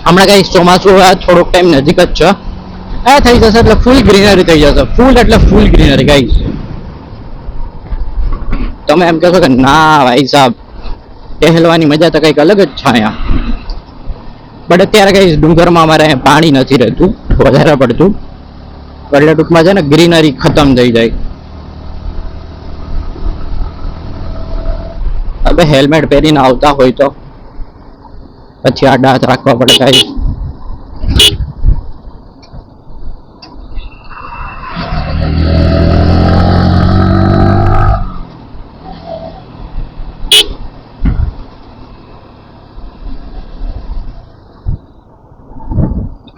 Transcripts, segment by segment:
હમણાં કઈ ચોમાસું થોડોક ટાઈમ નજીક જ છે, એ થઈ જશે એટલે ફૂલ ગ્રીનરી થઈ જશે, ફૂલ એટલે ફૂલ ગ્રીનરી ગાઈસ. તમે એમ કહેશો કે ના ભાઈ સાહેબ ટહેલવાની મજા તો કંઈક અલગ જ છે અહીંયા, બટ અત્યારે કઈ ડુંગરમાં અમારે પાણી નથી રહેતું વધારે પડતું, એટલે ટૂંકમાં છે ને ગ્રીનરી ખતમ થઈ જાય. હવે હેલ્મેટ પહેરીને આવતા હોય તો પછી આડા હાથ રાખવા પડે ગાઈસ.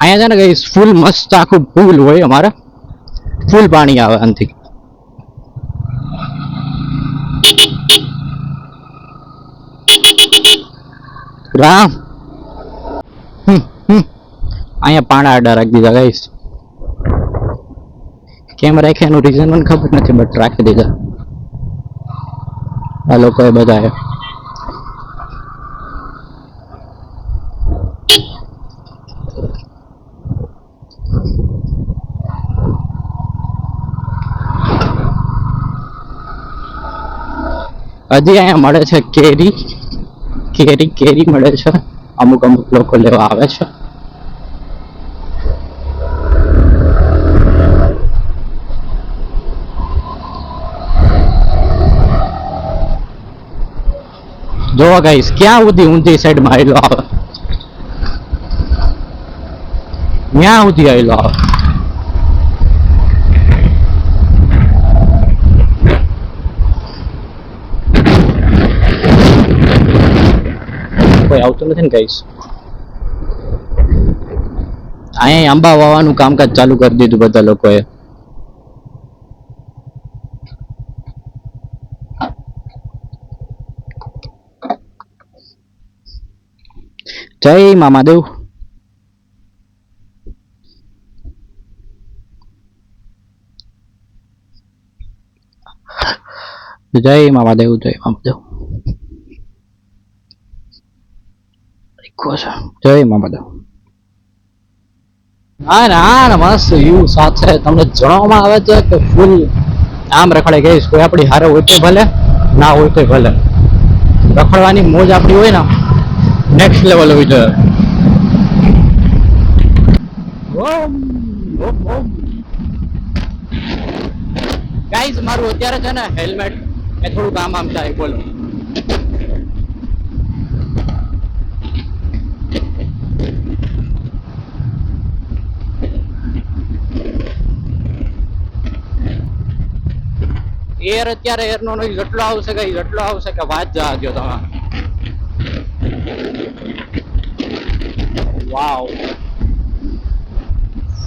અહીંયા છે ને ગાઈસ ફૂલ મસ્ત આખું પુલ હોય, અમારે ફૂલ પાણી આવે આનાથી. રામ અહીંયા પાણા આડા રાખી દીધા ગાઈસ. કેમ રાખે એનું રીઝન મને ખબર નથી, બટ રાખી દીધા આ લોકોએ બધાએ. હજી અહીંયા મળે છે કેરી, કેરી કેરી મળે છે, અમુક અમુક લોકો લેવા આવે છે. જોવા ગાઈસ ક્યાં સુધી ઊંધી સાઈડ માં આવેલો આવે, ક્યાં સુધી આવેલો આવે. કોઈ આવતું નથી ને ગાઈસ. અહીંયા આંબા વાવવાનું કામકાજ ચાલુ કરી દીધું બધા લોકોએ. જય મામાદેવ. જય મામાદેવ, જય મામાદેવ, જય મામાદેવ. હા ના મસ્ત વ્યૂ સાથે તમને જણાવવામાં આવે છે કે ફૂલ આમ રખડે ગઈશ. કોઈ આપણી હારે હોય તો ભલે, ના હોય તો ભલે, રખડવાની મોજ આપણી હોય ને નેક્સ્ટ લેવલ હોય છે. ગાઈઝ મારું અત્યારે છે ને હેલ્મેટ એ થોડું કામ આમ થાય. બોલો એર અત્યારે એર નો નોઈઝ એટલો આવશે કે એટલો આવશે કે વાત જા દો તમે. વાવ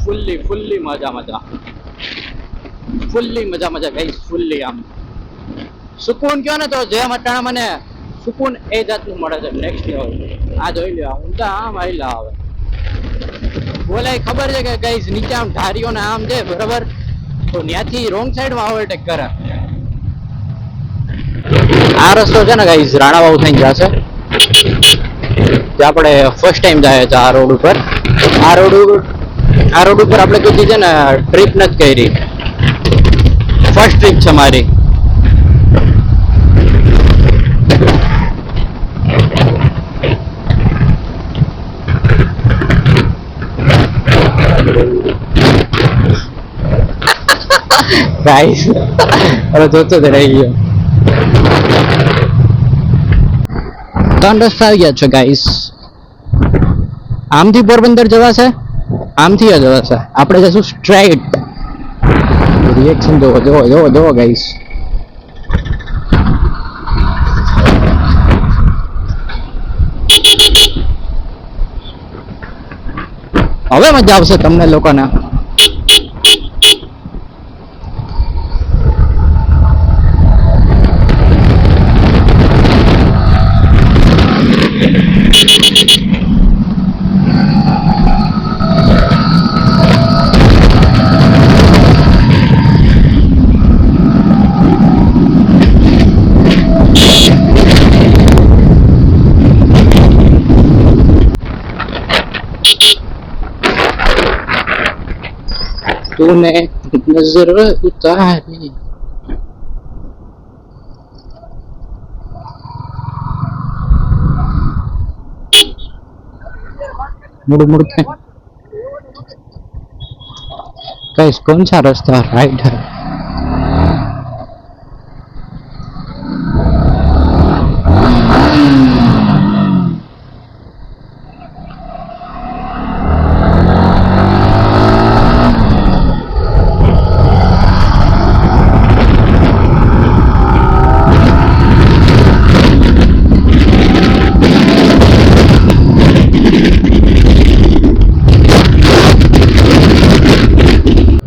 ફુલ્લી મજા ગાઈસ, ફુલ્લી આમ સુકૂન કયો ને તો જેમ અટાણા મને સુકૂન એ જાતનું મળે છે નેક્સ્ટ લેવલ. આ જોઈ લ્યો હું તો આમ આઈલા આવે બોલાય ખબર છે કે ગાઈસ નીચે આમ ધારીઓ ને આમ છે બરાબર, તો ત્યાંથી રોંગ સાઈડ માં ઓવરટેક કરે. આ રસ્તો છે ને ગાઈસ રાણાવાવ થઈને જશે, આપણે ફર્સ્ટ ટાઈમ જાય છે આ રોડ ઉપર. આ રોડ ઉપર આપણે કીધી છે ને ટ્રીપ નથી કરી, ફર્સ્ટ ટ્રીપ છે મારી. ગાઈસ અરે જોતો તો રહી ગયો. 3 રસ્તા આવી ગયા છે ગાઈસ. આમથી પોરબંદર જવાશે, આમથી જવાશે, આપણે જશું સ્ટ્રેટ. રિએક્શન જોવો ગાઈસ. હવે મજા આવશે તમને લોકોને. तूने नजर उतारी मुड़ मुड़ के गाइस कौन सा रास्ता राइट है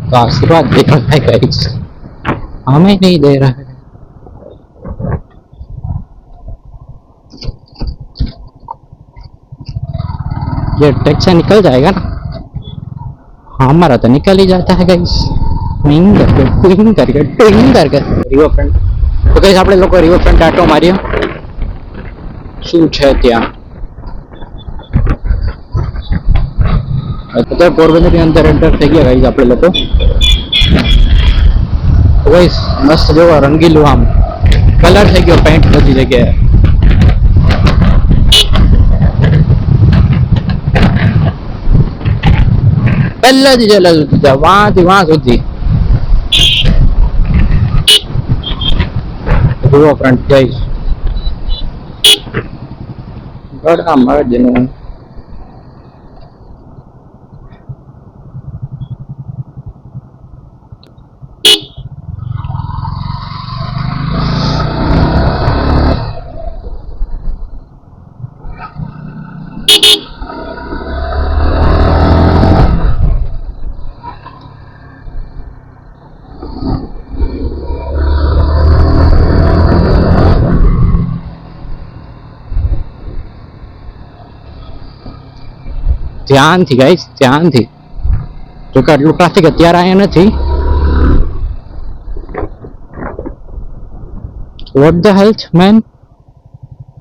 तो आशीर्वाद दे रहा है गाइस हमें नहीं दे रहा है ये टैक्स से निकल जाएगा ना हमारा तो निकल ही जाता है गाइस ट्विंग करके रिवर फ्रंट तो गाइस આપણે લોકો રિવર ફ્રન્ટ આટો માર્યો શું છે ત્યાં અત્યારે પોરબંદરની અંદર એન્ટર થઈ ગયા ગાઈસ આપણે લોકો તો ગાઈસ મસ્ત જેવો રંગીલું આમ કલર થઈ ગયો પેન્ટ બધી જગ્યાએ પહેલાથી જેલા સુધી જાય વાંથી વાં સુધી રિવર ફ્રન્ટ ગાઈસ ગડા મગજનું ધ્યાનથી ગાઈસ ધ્યાનથી જો કે આટલું ટ્રાફિક અત્યારે અહીંયા નથી વોટ ધ હેલ્થ મેન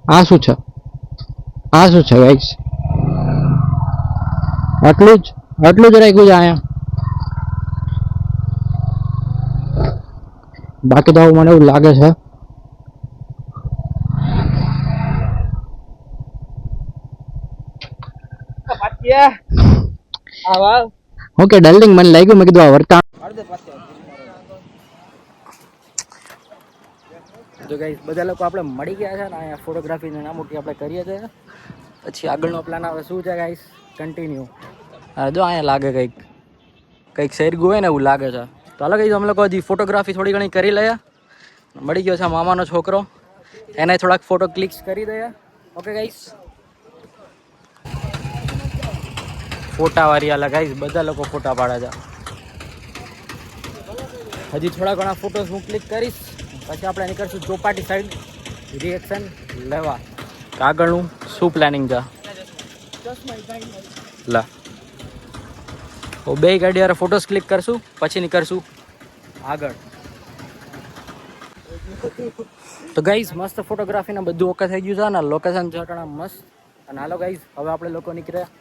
આ શું છે ગાઈસ આટલું જ રાખ્યું છે અહીંયા બાકી તો મને એવું લાગે છે ઓકે ડાર્લિંગ મને લાગ્યું મેં કીધું આ વર્તા તો ગાઈસ બધા લોકો આપણે મળી ગયા છે ને અહીંયા ફોટોગ્રાફી ને નામોટી આપણે કરીએ છીએ પછી આગળનો પ્લાન આવે શું છે ગાઈસ કન્ટિન્યુ હા જો અહીંયા લાગે કંઈક શેરગું હોય ને એવું લાગે છે તો હાલો ગાઈસ અમે લોકો હજી ફોટોગ્રાફી થોડી ઘણી કરી લઈએ મળી ગયો છે મામાનો છોકરો એને થોડાક ફોટો ક્લિક્સ કરી દઈએ ઓકે ગાઈસ ફોટા વાળી અલગ ગાઈસ બધા લોકો ફોટા પાડે છે હજી થોડા ઘણા ફોટોસ હું ક્લિક કરીશ પછી આપણે નીકળશું ચોપાટી સાઈડ રિએક્શન લેવા આગળનું શું પ્લાનિંગ છે લા બે ગાડી યાર ફોટોસ ક્લિક કરશું પછી નીકળશું આગળ તો ગાઈસ મસ્ત ફોટોગ્રાફી ને બધું ઓકે થઈ ગયું છે ને લોકેશન ચટણા મસ્ત અને હાલો ગાઈસ હવે આપણે લોકો નીકળ્યા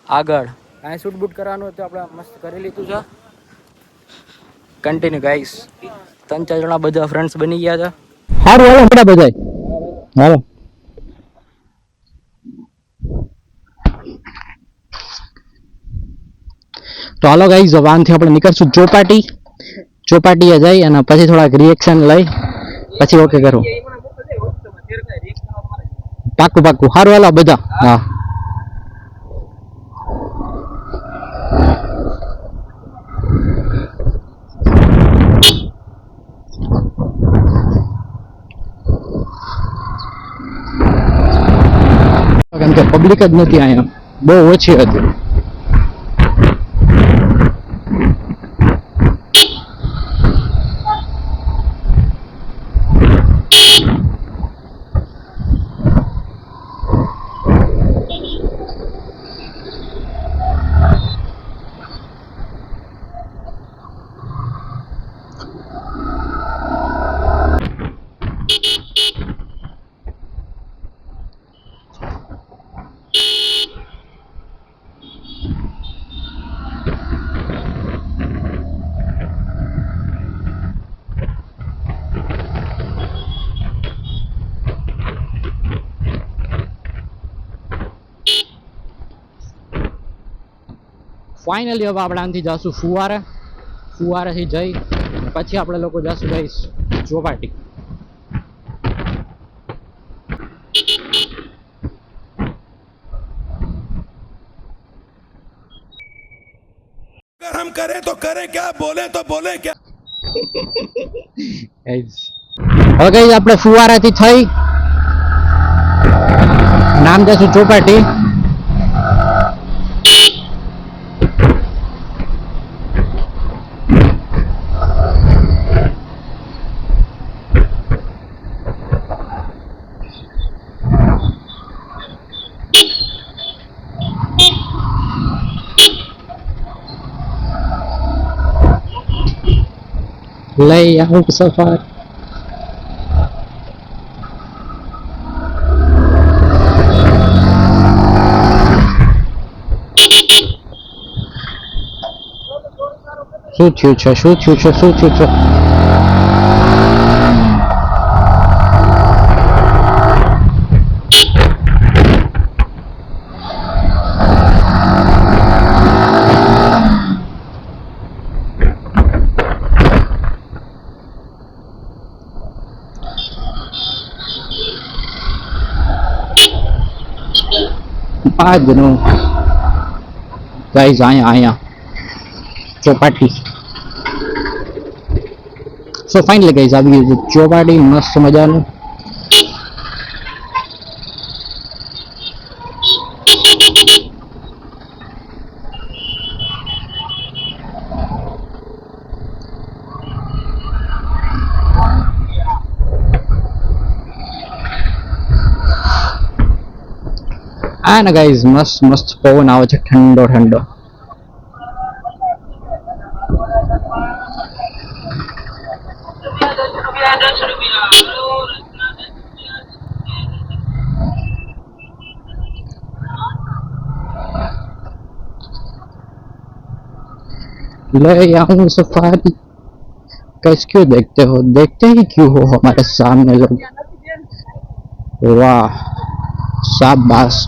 આગળ કાંઈ શૂટ બૂટ કરવાનું હતું આપણે મસ્ત કરી લીધું છે કન્ટિન્યુ ગાઈસ 3-4 જણા બધા ફ્રેન્ડ્સ બની ગયા છે સારું હાલો બધા હાલો તો હાલો ગાઈસ વાનથી આપણે નીકળશું ચોપાટીએ જઈ અને પછી થોડાક રિએક્શન લઈ પછી ઓકે કરું પાક્કું સારું હાલો બધા હા કેમ કે પબ્લિક જ નથી અહીંયા બહુ ઓછી હતી ફાઇનલી હવે આપણે આનાથી જઈશું ફુવારાથી જઈ પછી આપણે લોકો જઈશું ગઈશ ચોપાટી. हम करें तो करें क्या, बोले तो बोले क्या. હવે ગઈ આપણે ફુવારાથી થઈ નામ જશું ચોપાટી. લઈ આવું સફર. શું થયું છે શું થયું છે શું થયું છે? આજનું ગાઈઝ અહીંયા ચોપાટી. સો ફાઇનલી ગાઈઝ આવી ગયું ચોપાટી મસ્ત મજાનું. આ ને ગાઈઝ મસ્ત મસ્ત પવન આવે છે ઠંડો ઠંડો. ले आऊं सफारी. कैसे क्यों देखते हो, देखते ही क्यों हो हमारे सामने लोग. वाह શાબાશ.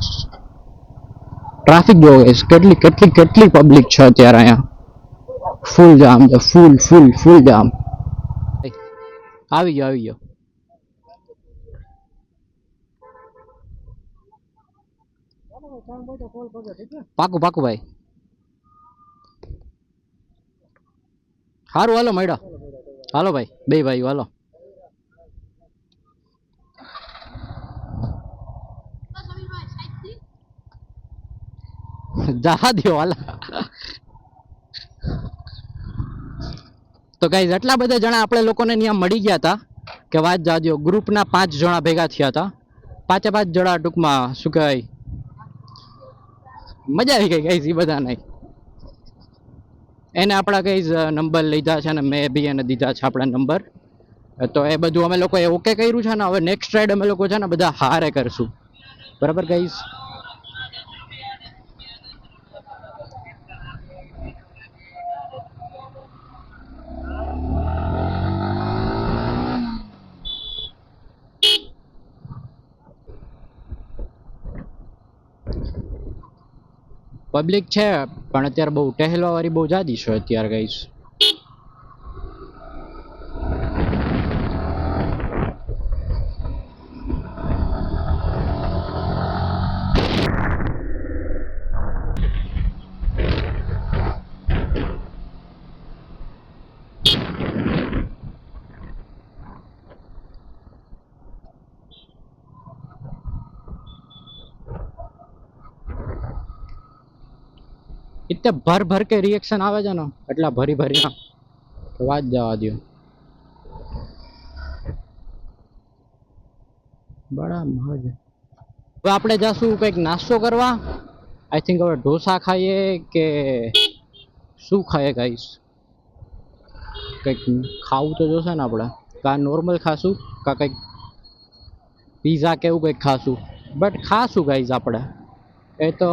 ટ્રાફિક જોવો કેટલી કેટલી કેટલી પબ્લિક છે અત્યારે અહીંયા. ફૂલ જામ છે ફૂલ ફૂલ ફૂલ જામ. આવી ગયો. પાકું ભાઈ. સારું હાલો મળ્યા. હાલો ભાઈ બે ભાઈ હાલો. જવા દો હાલા. તો ગાઈઝ એટલા બધા જણા આપણે લોકોને ત્યાં મળી ગયા હતા કે વાત જાજો. ગ્રુપના 5 જણા ભેગા થયા હતા. 5 જણા ટૂંકમાં શું કહેવાય મજા આવી ગઈ ગાઈઝ. એ બધા નહીં એને આપણા ગાઈઝ નંબર લીધા છે ને મેં બી એને દીધા છે આપણા નંબર. તો એ બધું અમે લોકોએ ઓકે કર્યું છે ને હવે નેક્સ્ટ રાઈડ અમે લોકો છે ને બધા હારે કરશું. બરાબર ગાઈઝ. પબ્લિક છે પણ અત્યારે બહુ ટહેલવા વાળી બહુ જાદી છે અત્યારે ગાઈસ. इतने भर के रिएक्शन आवे છે ને એટલા ભરી ના વાત જવા દો. બડા મજ. હવે આપણે જાશું કંઈક નાસ્તો કરવા. આઈ થિંક હવે ઢોસા ખાઈએ કે શું ખાઈએ ગાઈસ. કંઈક ખાવું તો જોશે ને આપણે. કા નોર્મલ ખાશું કા કંઈક પીઝા કે એવું કંઈક ખાશું. બટ ખાશું ગાઈસ આપણે એ તો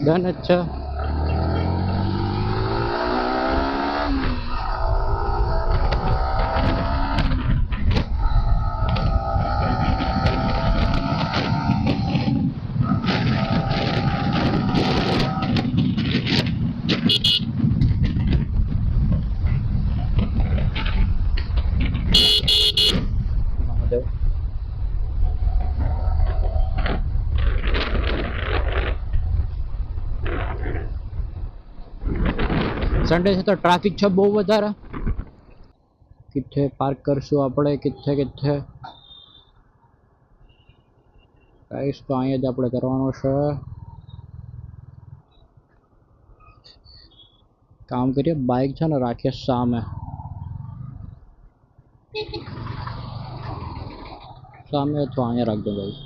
ડન જ છે. સન્ડે છે તો ટ્રાફિક છે બહુ વધારે. કિથે પાર્ક કરશું આપણે? કિથે ગાઈસ તો અહીંયા જ આપણે કરવાનો છે. કામ કરીએ, બાઇક છે ને રાખીએ સામે અથવા અહીંયા રાખજો ભાઈ.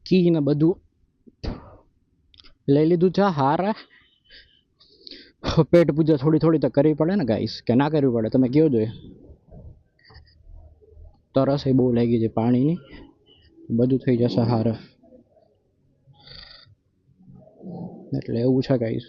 કી ને બધું લઈ લીધું છે. હારા પેટ પૂજા થોડી થોડી તો કરવી પડે ને ગાઈસ, કે ના કરવી પડે? તમે કયો જોઈએ. તરસ એ બહુ લાગી છે પાણીની. બધું થઈ જશે હારે એટલે એવું છે ગાઈસ.